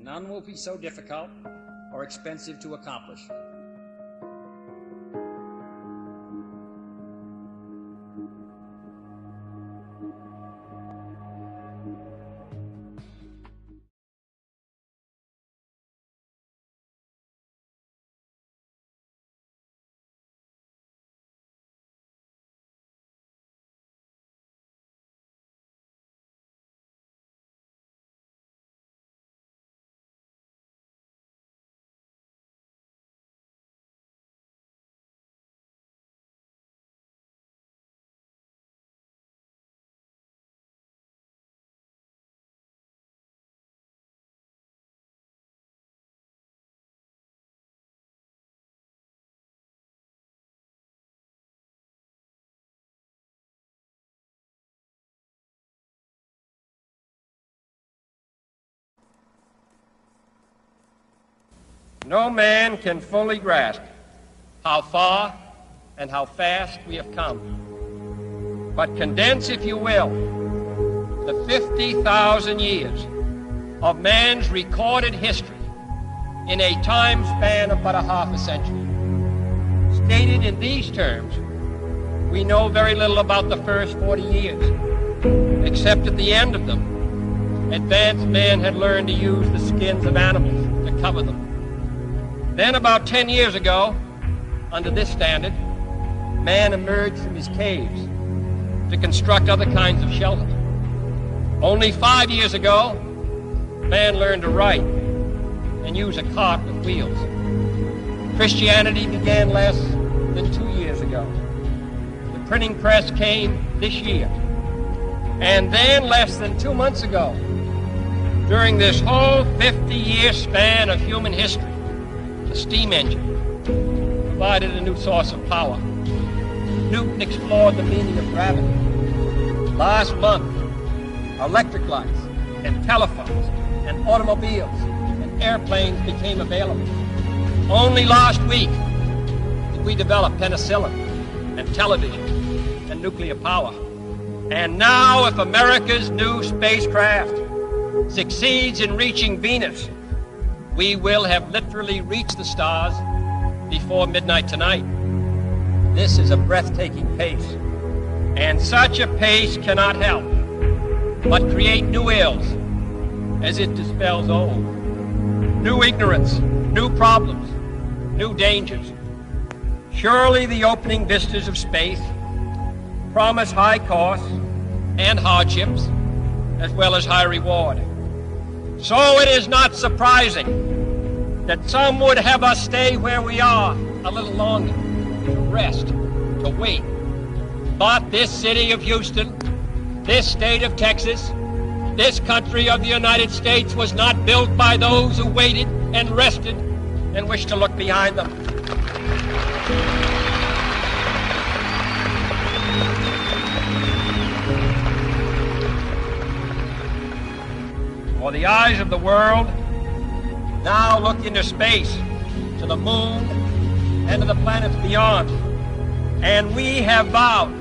None will be so difficult or expensive to accomplish. No man can fully grasp how far and how fast we have come. But condense, if you will, the 50,000 years of man's recorded history in a time span of but a half a century. Stated in these terms, we know very little about the first 40 years, except at the end of them, advanced man had learned to use the skins of animals to cover them. Then about 10 years ago, under this standard, man emerged from his caves to construct other kinds of shelters. Only 5 years ago, man learned to write and use a cart with wheels. Christianity began less than 2 years ago. The printing press came this year. And then less than 2 months ago, during this whole 50-year span of human history, the steam engine provided a new source of power. Newton explored the meaning of gravity. Last month, electric lights and telephones and automobiles and airplanes became available. Only last week did we develop penicillin and television and nuclear power. And now, if America's new spacecraft succeeds in reaching Venus, we will have literally reached the stars before midnight tonight. This is a breathtaking pace, and such a pace cannot help but create new ills as it dispels old. New ignorance, new problems, new dangers. Surely the opening vistas of space promise high costs and hardships, as well as high reward. So it is not surprising that some would have us stay where we are a little longer, to rest, to wait. But this city of Houston, this state of Texas, this country of the United States was not built by those who waited and rested and wished to look behind them. For the eyes of the world now look into space, to the moon, and to the planets beyond. And we have vowed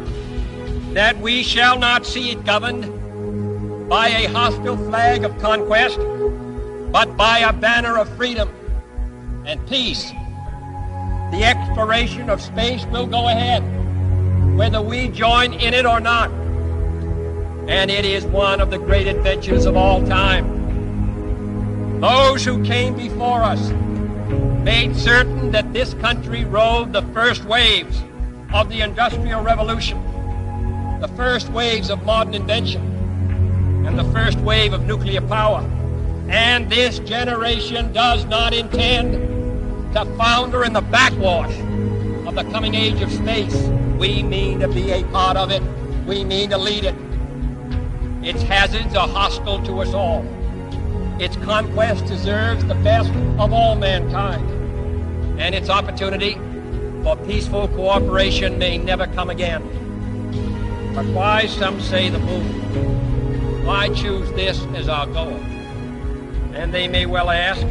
that we shall not see it governed by a hostile flag of conquest, but by a banner of freedom and peace. The exploration of space will go ahead, whether we join in it or not. And it is one of the great adventures of all time. Those who came before us made certain that this country rode the first waves of the Industrial Revolution, the first waves of modern invention, and the first wave of nuclear power. And this generation does not intend to founder in the backwash of the coming age of space. We mean to be a part of it. We mean to lead it. Its hazards are hostile to us all. Its conquest deserves the best of all mankind. And its opportunity for peaceful cooperation may never come again. But why, some say, the moon? Why choose this as our goal? And they may well ask,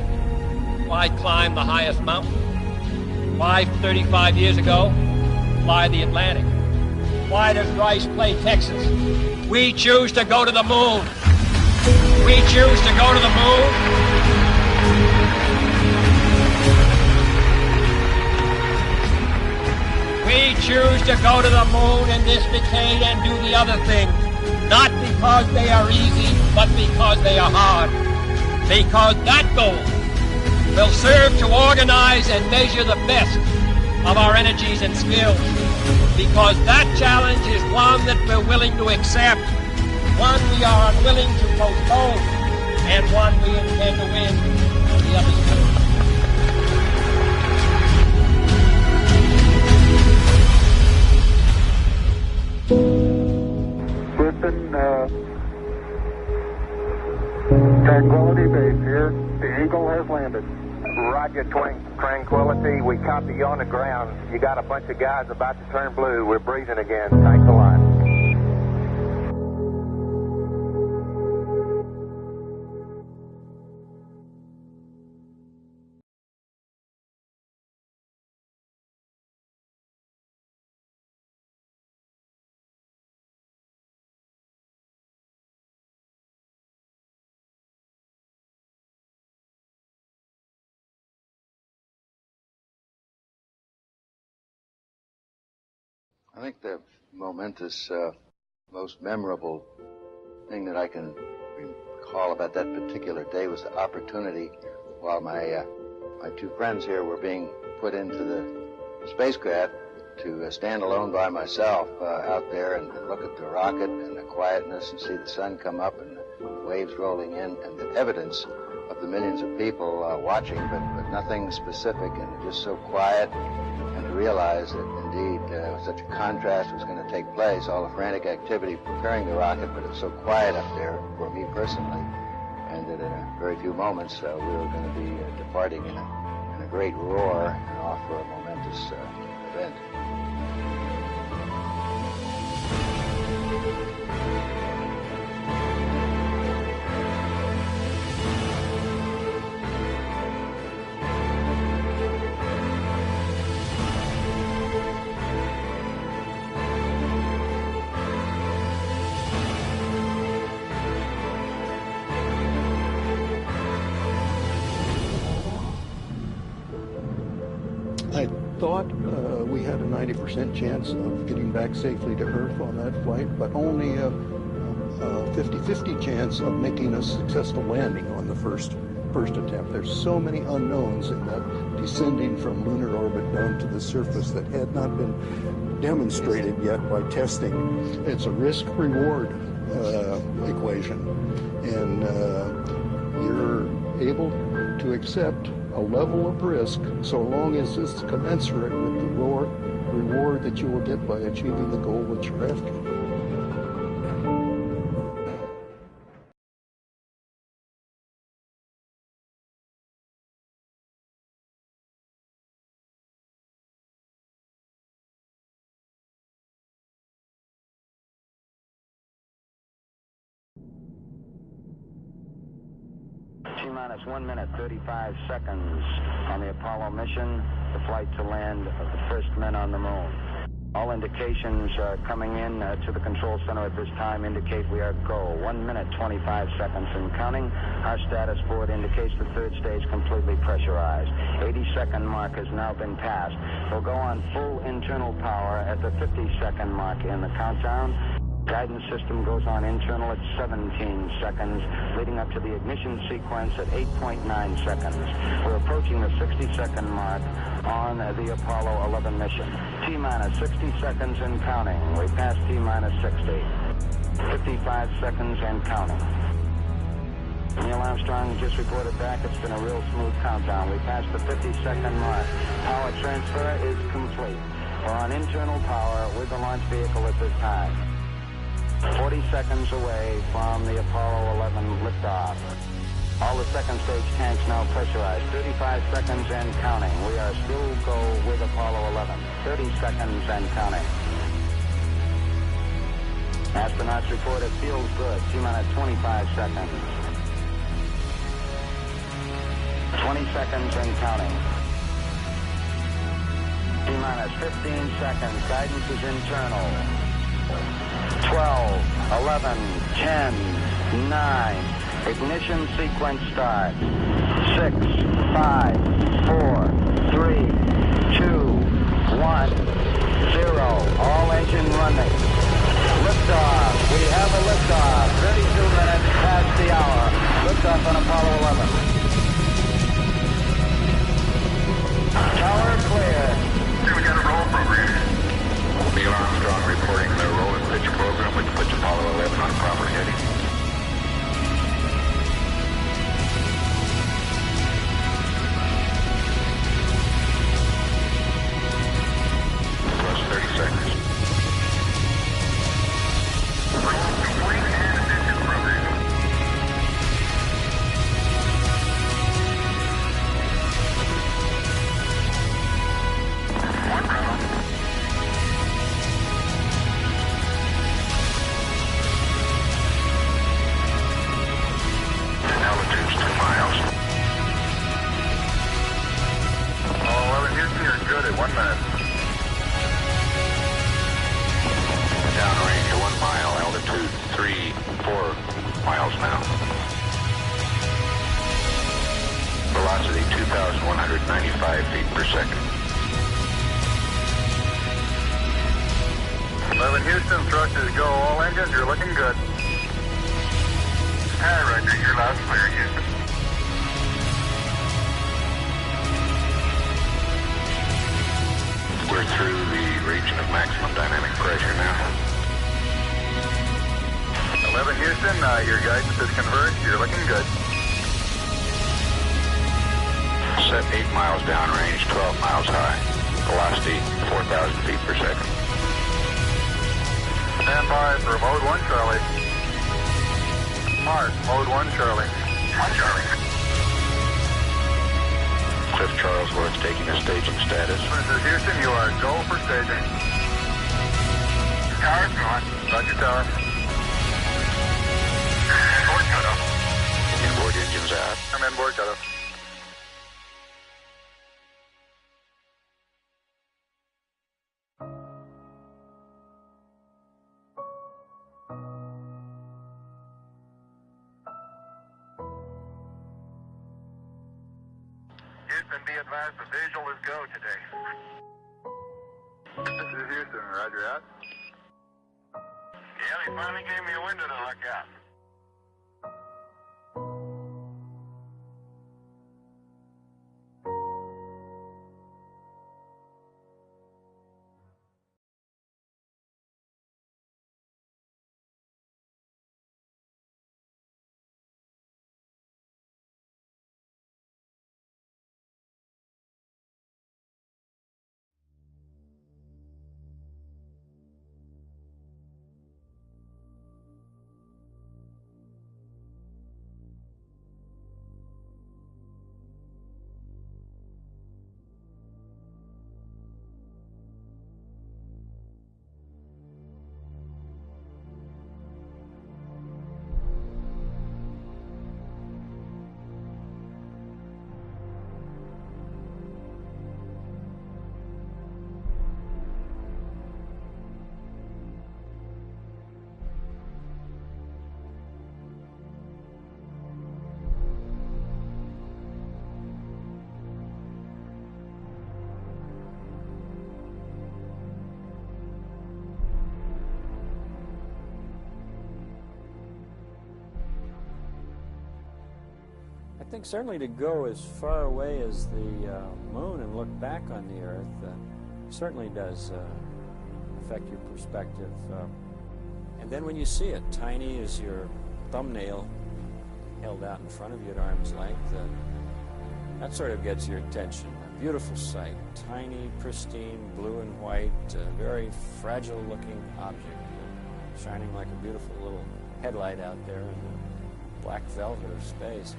why climb the highest mountain? Why, 35 years ago, fly the Atlantic? Why does Rice play Texas? We choose to go to the moon. We choose to go to the moon to go to the moon in this decade and do the other things, not because they are easy, but because they are hard. Because that goal will serve to organize and measure the best of our energies and skills. Because that challenge is one that we're willing to accept, one we are unwilling to postpone, and one we intend to win on the other side. Houston, Tranquility Base here. The Eagle has landed. Roger, Tranquility. We copy you on the ground. You got a bunch of guys about to turn blue. We're breathing again. Thanks a lot. I think the momentous, most memorable thing that I can recall about that particular day was the opportunity while my two friends here were being put into the spacecraft to stand alone by myself out there and look at the rocket and the quietness and see the sun come up and the waves rolling in and the evidence of the millions of people watching, but nothing specific, and just so quiet, and to realize that indeed such a contrast was going to take place, all the frantic activity preparing the rocket, but it's so quiet up there for me personally, and that in a very few moments we were going to be departing in a great roar and off for a momentous event. I thought we had a 90% chance of getting back safely to Earth on that flight, but only a 50-50 chance of making a successful landing on the first attempt. There's so many unknowns in that descending from lunar orbit down to the surface that had not been demonstrated yet by testing. It's a risk-reward equation, and you're able to accept a level of risk so long as it's commensurate with the reward that you will get by achieving the goal that you're after. T-minus 1 minute, 35 seconds on the Apollo mission, the flight to land of the first men on the moon. All indications coming in to the control center at this time indicate we are go. 1 minute, 25 seconds and counting. Our status board indicates the third stage completely pressurized. 80-second mark has now been passed. We'll go on full internal power at the 50-second mark in the countdown. Guidance system goes on internal at 17 seconds, leading up to the ignition sequence at 8.9 seconds. We're approaching the 60-second mark on the Apollo 11 mission. T-minus 60 seconds and counting. We passed T-minus 60. 55 seconds and counting. Neil Armstrong just reported back. It's been a real smooth countdown. We passed the 50-second mark. Power transfer is complete. We're on internal power with the launch vehicle at this time. 40 seconds away from the Apollo 11 liftoff. All the second stage tanks now pressurized. 35 seconds and counting. We are still go with Apollo 11. 30 seconds and counting. Astronauts report it feels good. T-minus 25 seconds. 20 seconds and counting. T-minus 15 seconds. Guidance is internal. 12, 11, 10, 9. Ignition sequence start. 6, 5, 4, 3, 2, 1. 0. All engine running. Liftoff. We have a liftoff. 32 minutes past the hour. Liftoff on Apollo 11. Tower clear. We got a roll program. Neil Armstrong reporting the roll and pitch program, which puts Apollo 11 on proper heading. Plus 30 seconds. Complete and ignition program. One round. Altitude's 2 miles. Apollo 11 Houston, you're good at 1 minute. Downrange 1 mile, altitude 4 miles now. Velocity 2,195 feet per second. 11 Houston, thrusters go. All engines, you're looking good. Hi, Roger. You're loud and clear, Houston. We're through the region of maximum dynamic pressure now. 11 Houston, your guidance is converged. You're looking good. Set 8 miles downrange, 12 miles high. Velocity 4,000 feet per second. Stand by for mode 1, Charlie. Mark, mode 1, Charlie. 1, Charlie. Cliff Charlesworth taking a staging status. This is Houston, you are go for staging. Tower's going. Roger, tower. Board cutoff. Inboard engines out. I'm in board cutoff. Houston, be advised the visual is go today. This is Houston, roger out. Yeah, they finally gave me a window to look out. I think certainly to go as far away as the moon and look back on the Earth certainly does affect your perspective. And then when you see it, tiny as your thumbnail held out in front of you at arm's length, that sort of gets your attention. A beautiful sight, tiny, pristine, blue and white, very fragile-looking object, shining like a beautiful little headlight out there in the black velvet of space.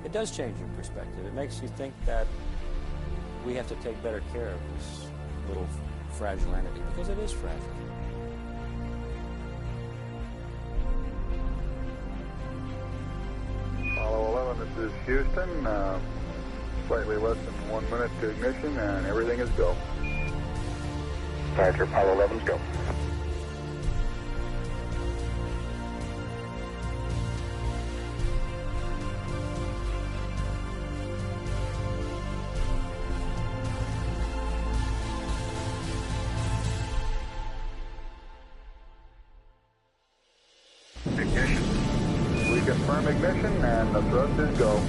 It does change your perspective. It makes you think that we have to take better care of this little fragile entity, because it is fragile. Apollo 11, this is Houston. Slightly less than 1 minute to ignition, and everything is go. Roger, Apollo 11's go. Confirm ignition, and the thrust is go.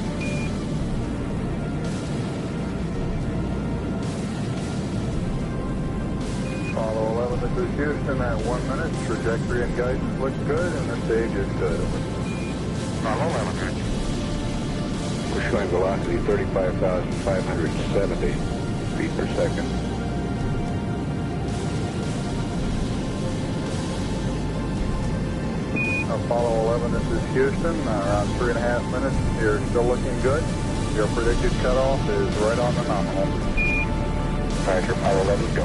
Apollo 11, this is Houston at 1 minute. Trajectory and guidance looks good, and the stage is good. Apollo 11. We're showing velocity 35,570 feet per second. Apollo 11, this is Houston. Around 3.5 minutes. You're still looking good. Your predicted cutoff is right on the nominal. Roger, Apollo 11, go.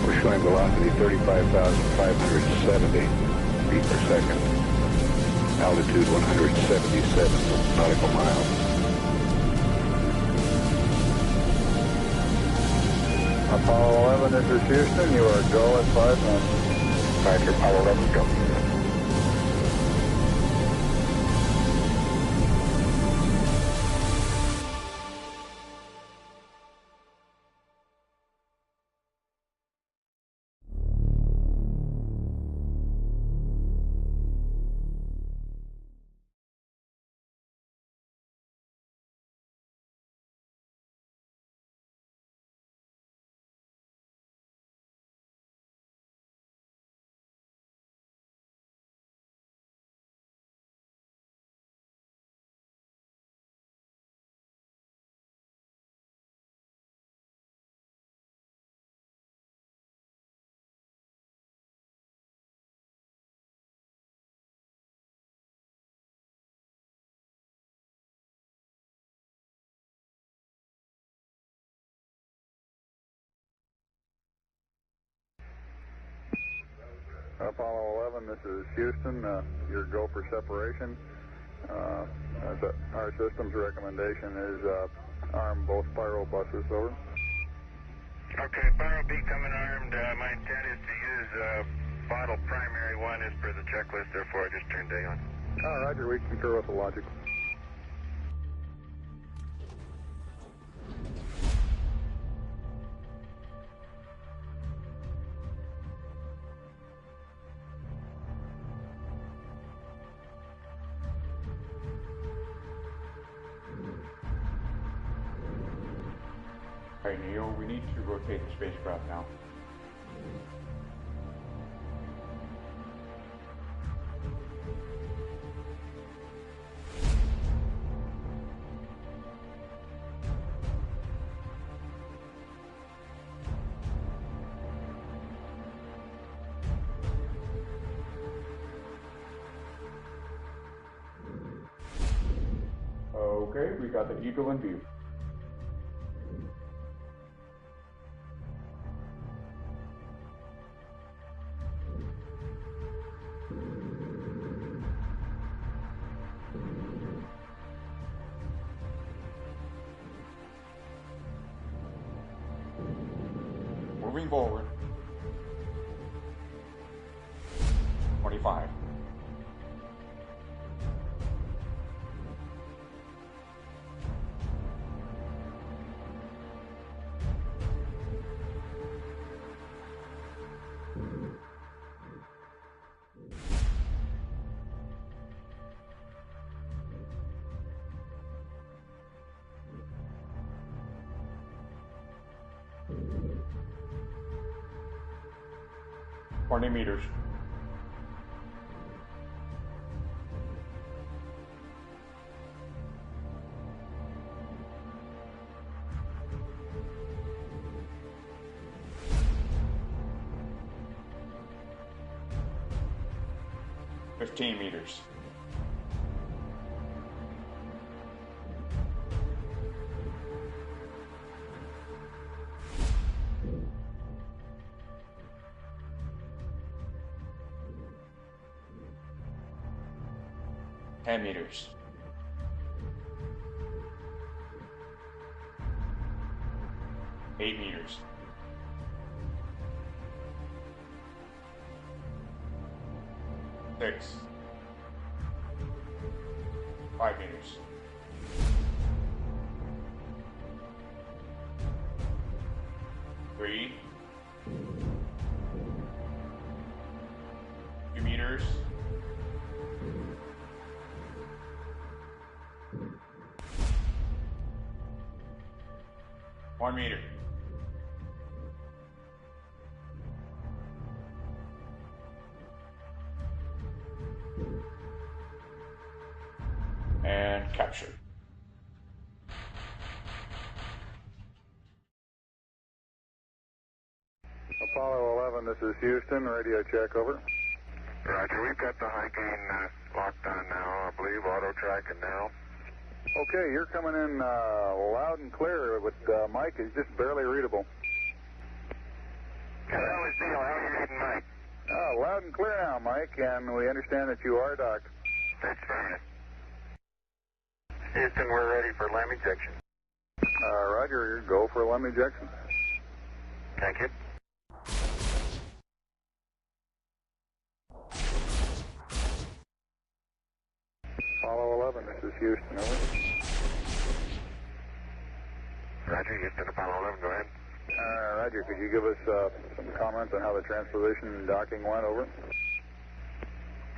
We're showing velocity 35,570 feet per second. Altitude 177 nautical miles. Apollo 11, this is Houston. You are go at 5 minutes. Roger, Apollo 11, go. Apollo 11, this is Houston. Your go for separation. Our system's recommendation is arm both spiral buses, over. Okay, Spiral B coming armed. My intent is to use bottle primary one as per the checklist, therefore I just turned day on. Roger, we concur with the logic. All right, Neil, we need to rotate the spacecraft now. Okay, we got the Eagle in view. Moving forward. 25. Meters. Meters. 10 meters. 8 meters. 6. 5 meters. 3. meters. One meter. And capture. Apollo 11, this is Houston. Radio check, over. Roger, we've got the high gain locked on now, I believe, auto track and now. Okay, you're coming in loud and clear, but Mike is just barely readable. Hello, it's Neil. How are you reading, Mike? Loud and clear now, Mike, and we understand that you are docked. That's fine. Houston, we're ready for LEM ejection. Roger, go for LEM ejection. Thank you. Apollo 11, this is Houston, over. Roger, Houston, Apollo 11, go ahead. Roger, could you give us some comments on how the transposition and docking went, over?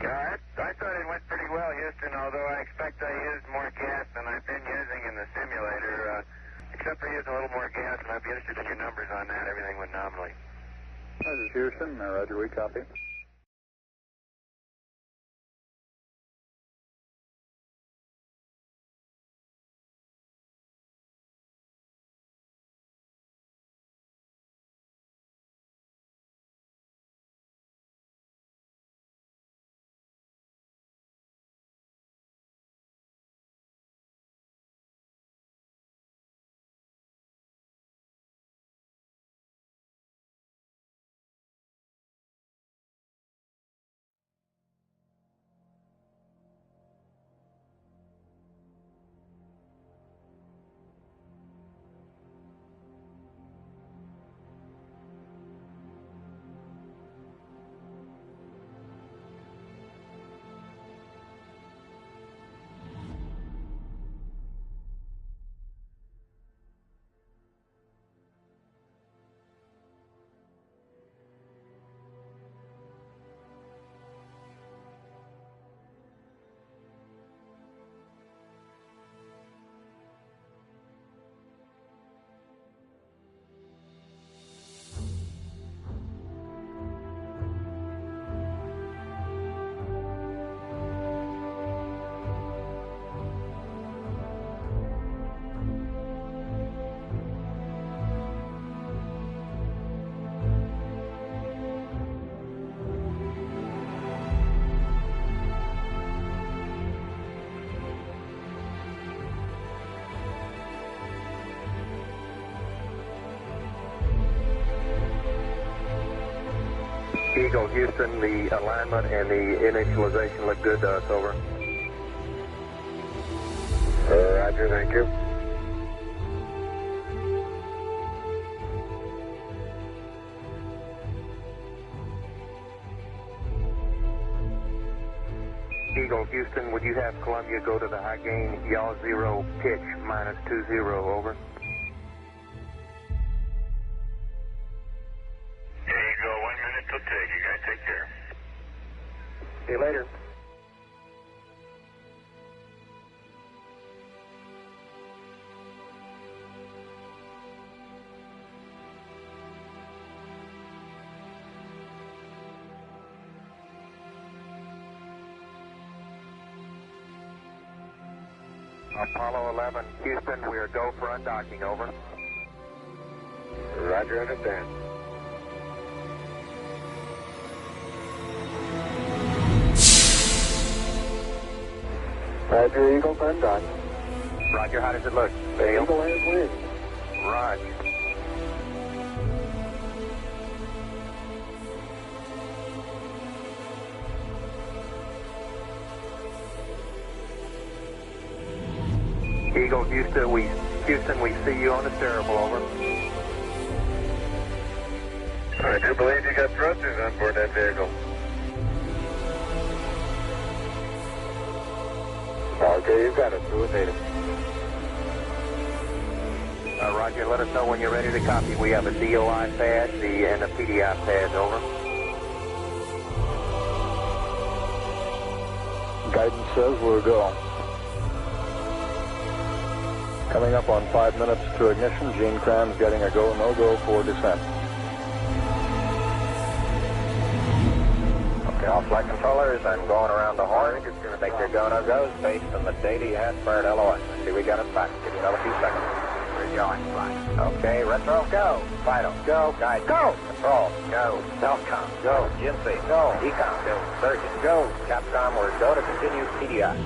Yeah, I thought it went pretty well, Houston, although I expect I used more gas than I've been using in the simulator. Except for using a little more gas, and I'd be interested in your numbers on that. Everything went nominally. This is Houston. Roger, we copy. Eagle, Houston, the alignment and the initialization look good to us, over. Roger, thank you. Eagle, Houston, would you have Columbia go to the high gain, yaw 0, pitch, -20, over? There you go, 1 minute till take. You guys take care. See you later. Apollo 11, Houston, we are go for undocking, over. Roger, understand. Roger, Eagle, undock. Roger, how does it look? The Eagle has wind. Roger. Eagle, Houston, we see you on the steerable, over. I do believe you got thrusters on board that vehicle. Okay, you've got it. Do it, native. Roger, let us know when you're ready to copy. We have a DOI pad and a PDI pad, over. Guidance says we're go. Coming up on 5 minutes to ignition. Gene Kranz getting a go, no-go for descent. Okay, all flight controllers, I'm going around the horn. Make your go, no-goes based on the data you had prior to LOS. See, we got it back. Give you another few seconds. We're going. Fine. Okay, retro, go. Vital, go. Guide, go. Control, go. Telcom, go. GNC, go. Ecom, go. Surgeon, go. Capcom, we're go to continue TDI.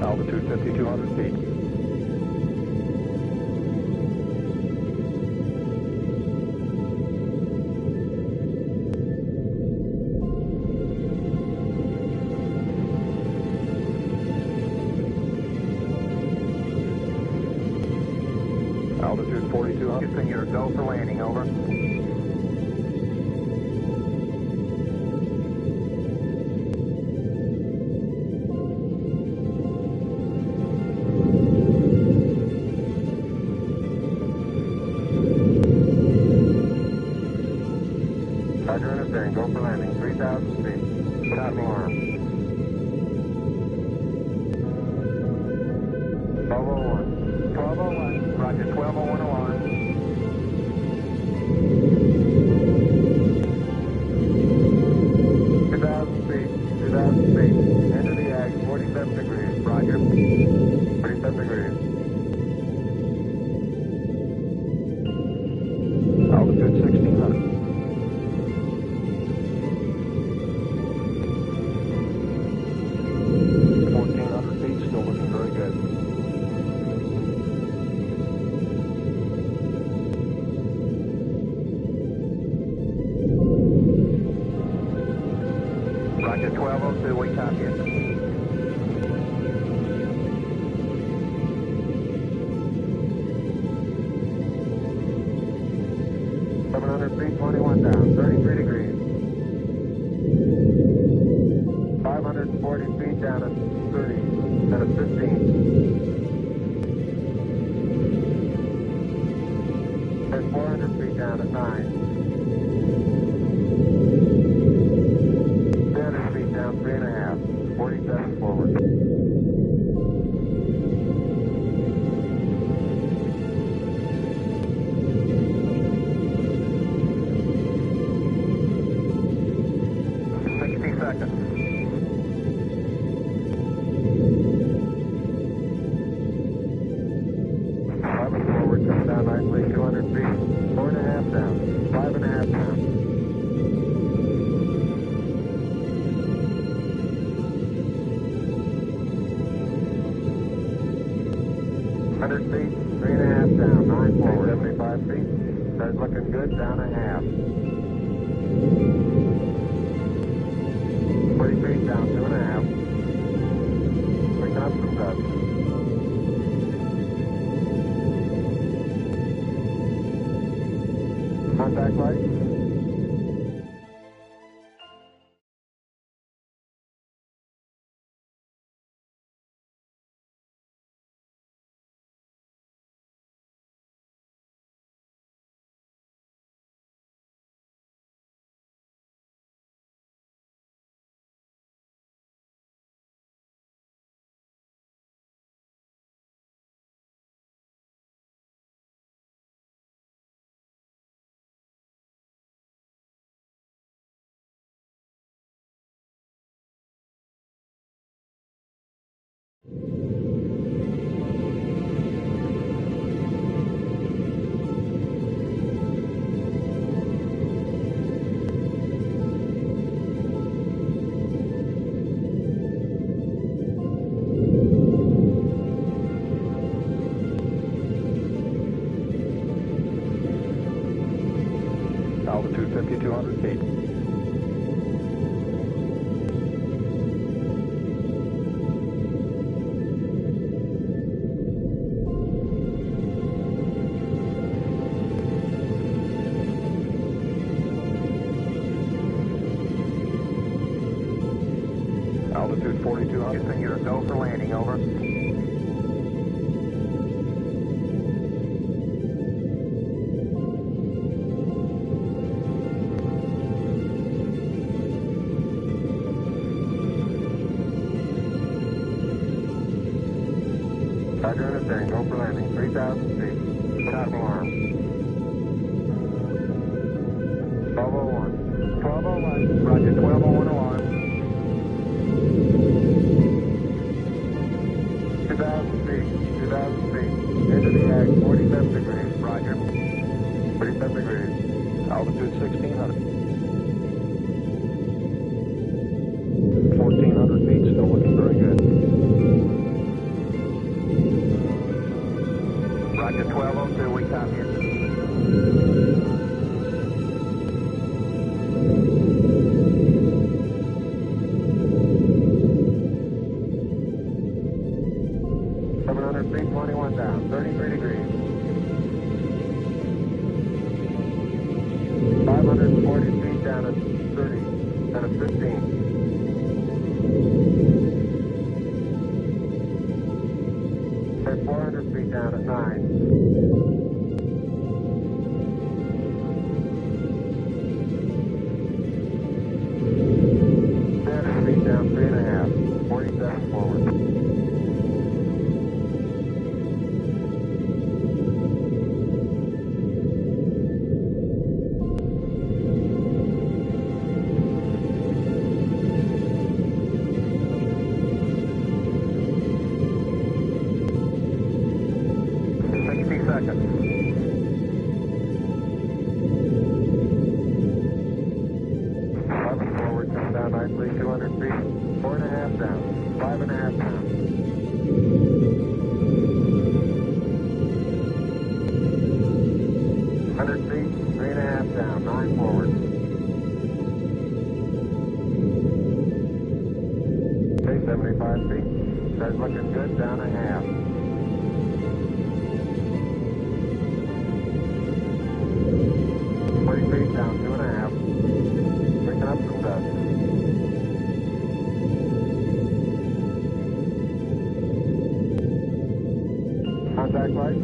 Altitude 5,200 feet. Altitude 4,200. Houston, you're go for landing, over. Roger, understand. Go for landing. 3,000 feet. Put out alarm. 1201. 1201. Roger, 1201 alarm. 2,000 feet. 2,000 feet. Enter the ag. 47 degrees. Roger. 47 degrees. Altitude 1,600. Still looking very good. Roger, 1202, we copy it. Feet, 21 down, 33 degrees. 540 feet down at 30, and at 15. There's 400 feet down at 9. 300 feet down, 3.5. 47 forward. Forward, come down nicely, 200 feet, 4.5 down, 5.5 down. 100 feet, 3.5 down, 9 forward. 75 feet. Starts looking good, down a half. 40 feet, down 2.5. Picking up some dust. Contact light. Altitude 5,200 feet. Altitude 4,200. Houston, you're a go for landing, over. Roger, understand. Go for landing. 3,000 feet. Stop alarm. 1201. 1201. Roger, 1201 alarm. 2,000 feet. 2,000 feet. Into the ag. 47 degrees. Roger. 47 degrees. Altitude 1,600. 1,400 feet. Still looking very good. Roger, 1202, we copy it. Feet, 21 down, 33 degrees. 540 feet down at 30, down at 15. At 400 feet down at 9. 300 feet down, 3.5. 47 forward. Seconds. 11 forward, come down nicely, 200 feet, 4.5 down, 5.5 down. 100 feet, 3.5 down, 9 forward. Okay, 75 feet, starts looking good, down a half. 40 feet down, 2.5. Picking up some dust. Contact light.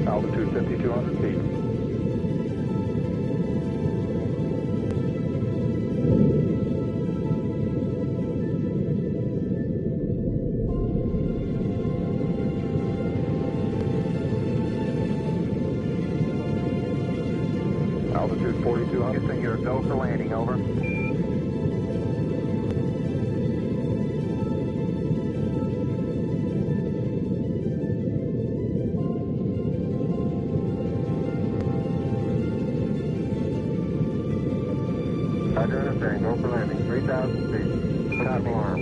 Altitude 5,200 feet. Altitude 4,200. Houston, you're go for landing, over. Roger, understand. Go for landing. 3,000 feet. Top alarm.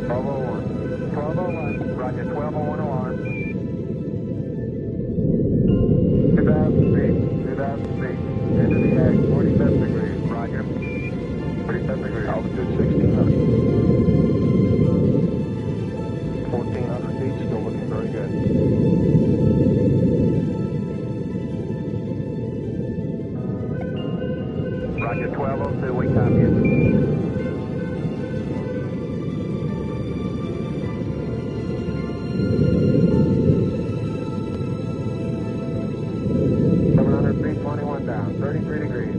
1201. 1201. Roger, 1201 alarm. 2,000 feet. 2,000 feet. Into the ag. 47 degrees. Roger. 47 degrees. Altitude 1,600. 1,400 feet. Still looking very good. Roger, 1202, we copy you. Feet, 21 down, 33 degrees.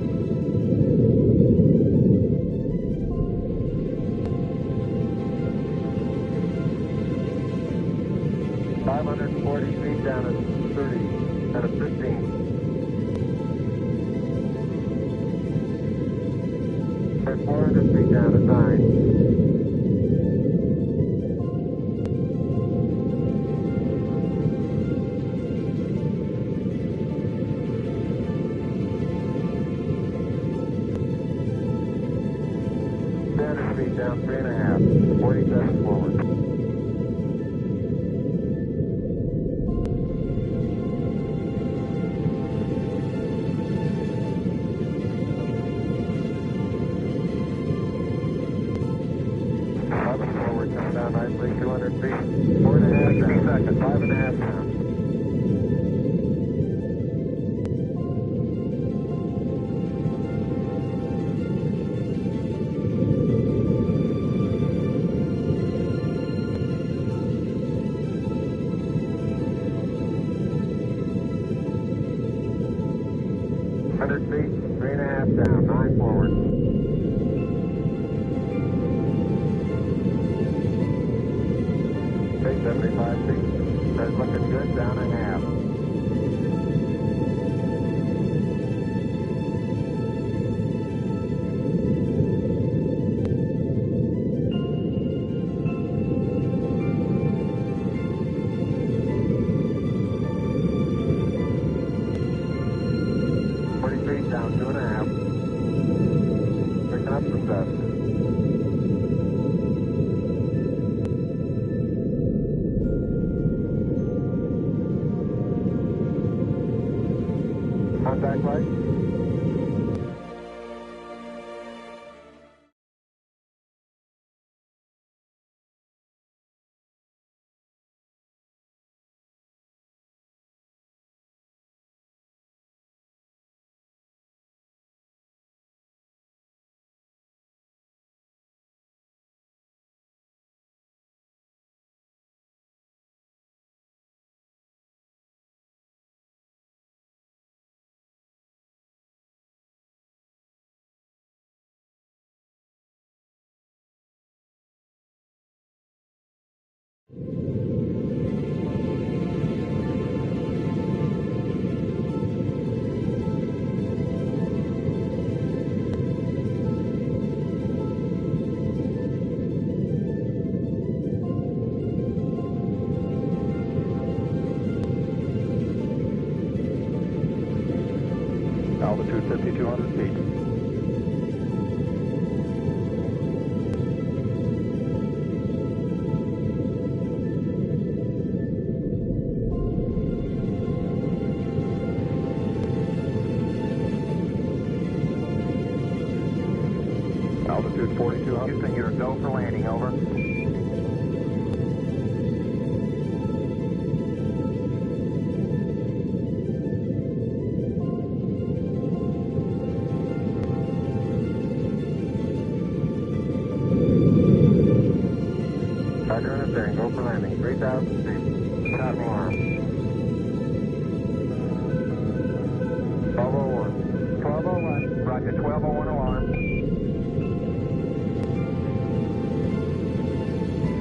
Feet down at 30, and at 15. At 400 feet down at 9. Feet down 3.5, 47 forward. Forward, come down nicely, 200 feet, 4.5 down, second, 5.5 down. Feet, 3.5 down, 9 forward. Okay, 75 feet. That's looking good, down a half. Down 2.5. Picking up some dust. Contact light. Altitude 5,200 feet. Altitude Altitude 4200. Houston, you're go for landing, over. Roger, understand. Go for landing. 3,000 feet. Stop alarm. 1201. 1201. Roger, 1201 alarm.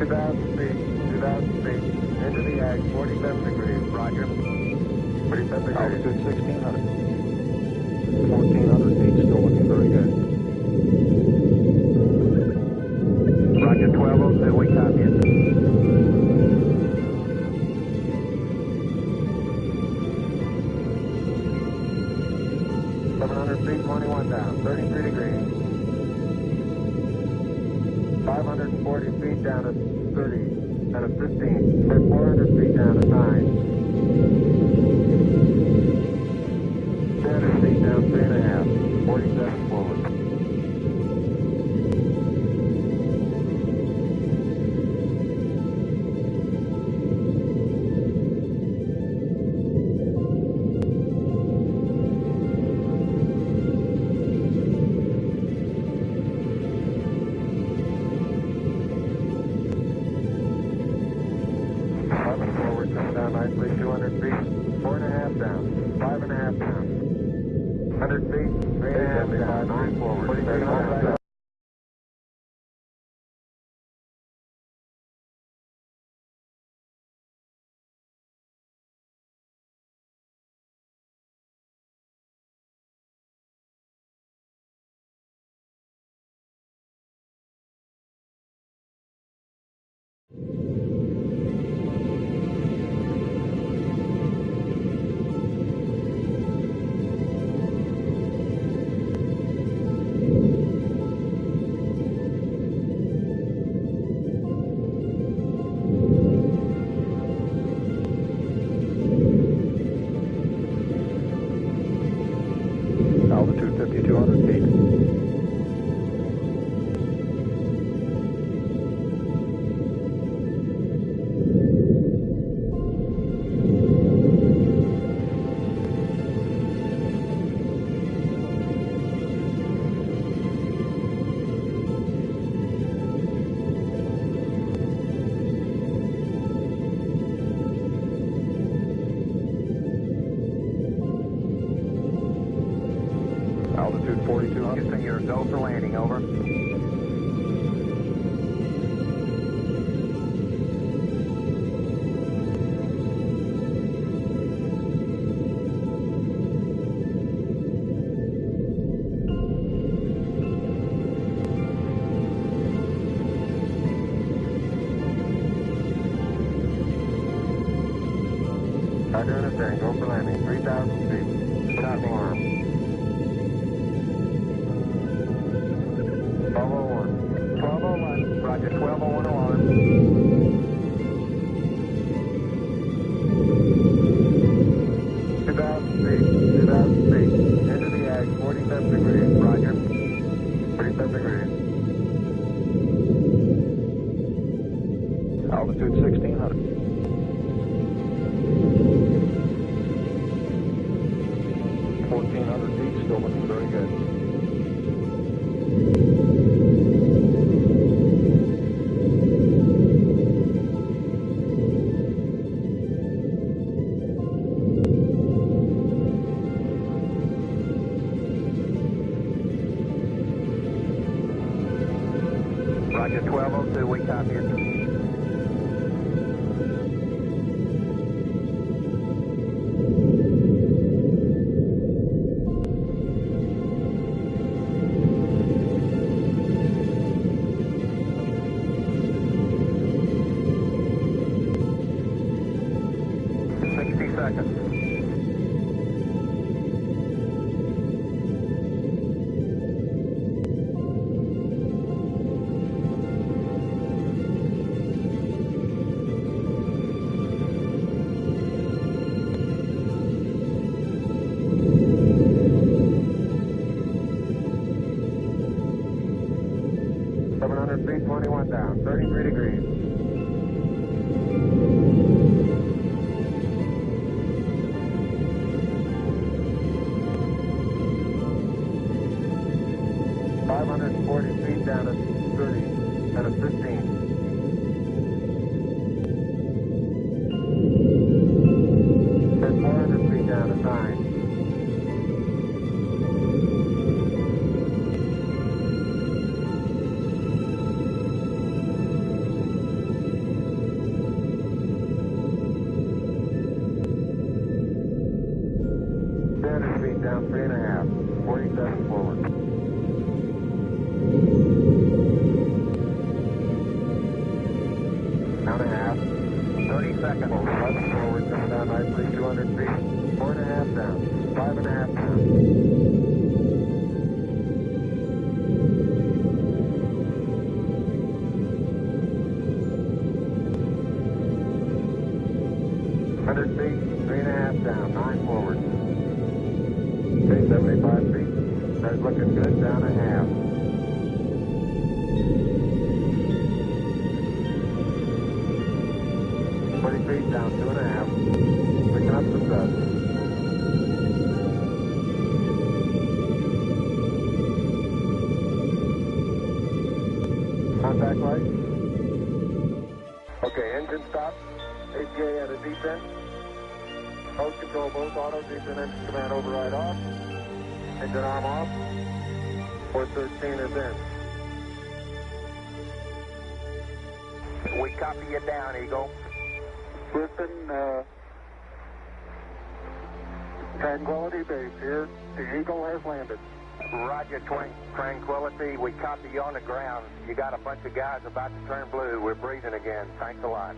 2,000 feet. 2,000 feet. Into the ag. 47 degrees. Roger. 47 degrees. Altitude 1,600. 1,400 feet. Still looking very good. Roger, 1202. We copy it. Feet, 21 down, 33 degrees. 540 feet down at 30, and at 15. Then 400 feet down at 9. 200 feet down, 3.5. 47 forward. Nicely, 200 feet, 4.5 down, 5.5 down, 100 feet, 3.5 down, 9 forward, 43 down. Altitude 5,200 feet. Altitude 4,200. Houston, you're go for landing, over. Roger, understand. Go for landing. 3,000 feet. Stop alarm. 1201. 1201. Roger, 1201 alarm. 2,000 feet. 2,000 feet. Into the ag. 47 degrees. Roger. 47 degrees. Altitude 1,600. 1,400 feet. Still looking very good. Roger, 1202. We copy it. 540 feet down to 30, and a 15. And 400 feet down to 9. Down 3.5, 47 forward. Down a half, 30 seconds. 11 forward, coming down nicely, 200 feet. 4.5 down, 5.5 down. Feet, 3.5 down, 9 forward. Okay, 75 feet. That's looking good, down a half. Feet down 2.5. Picking up some dust. Contact light. Okay, engine stop. ATA at a descent. Post control both auto, descent engine command override off. Engine arm off. 413 is in. We copy you down, Eagle. Listen, Tranquility Base here. The Eagle has landed. Roger, Tranquility. We copy you on the ground. You got a bunch of guys about to turn blue. We're breathing again. Thanks a lot.